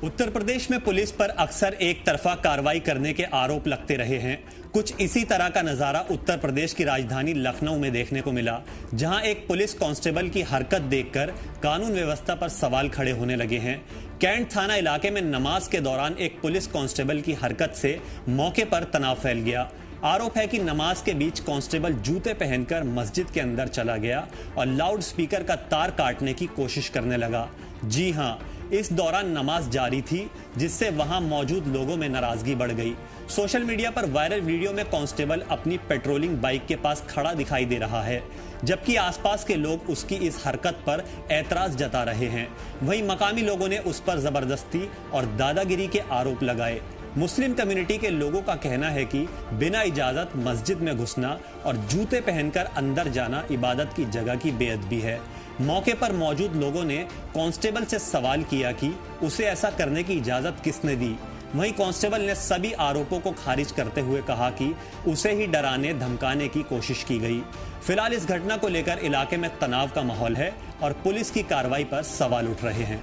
उत्तर प्रदेश में पुलिस पर अक्सर एक तरफा कार्रवाई करने के आरोप लगते रहे हैं। कुछ इसी तरह का नजारा उत्तर प्रदेश की राजधानी लखनऊ में देखने को मिला, जहां एक पुलिस कांस्टेबल की हरकत देखकर कानून व्यवस्था पर सवाल खड़े होने लगे हैं। कैंट थाना इलाके में नमाज के दौरान एक पुलिस कांस्टेबल की हरकत से मौके पर तनाव फैल गया। आरोप है कि नमाज के बीच कांस्टेबल जूते पहनकर मस्जिद के अंदर चला गया और लाउड स्पीकर का तार काटने की कोशिश करने लगा। जी हां, इस दौरान नमाज जारी थी, जिससे वहां मौजूद लोगों में नाराजगी बढ़ गई। सोशल मीडिया पर वायरल वीडियो में कांस्टेबल अपनी पेट्रोलिंग बाइक के पास खड़ा दिखाई दे रहा है, जबकि आसपास के लोग उसकी इस हरकत पर ऐतराज जता रहे हैं। वहीं मकामी लोगों ने उस पर जबरदस्ती और दादागिरी के आरोप लगाए। मुस्लिम कम्युनिटी के लोगों का कहना है कि बिना इजाजत मस्जिद में घुसना और जूते पहनकर अंदर जाना इबादत की जगह की बेअदबी है। मौके पर मौजूद लोगों ने कांस्टेबल से सवाल किया कि उसे ऐसा करने की इजाजत किसने दी। वहीं कांस्टेबल ने सभी आरोपों को खारिज करते हुए कहा कि उसे ही डराने धमकाने की कोशिश की गई। फिलहाल इस घटना को लेकर इलाके में तनाव का माहौल है और पुलिस की कार्रवाई पर सवाल उठ रहे हैं।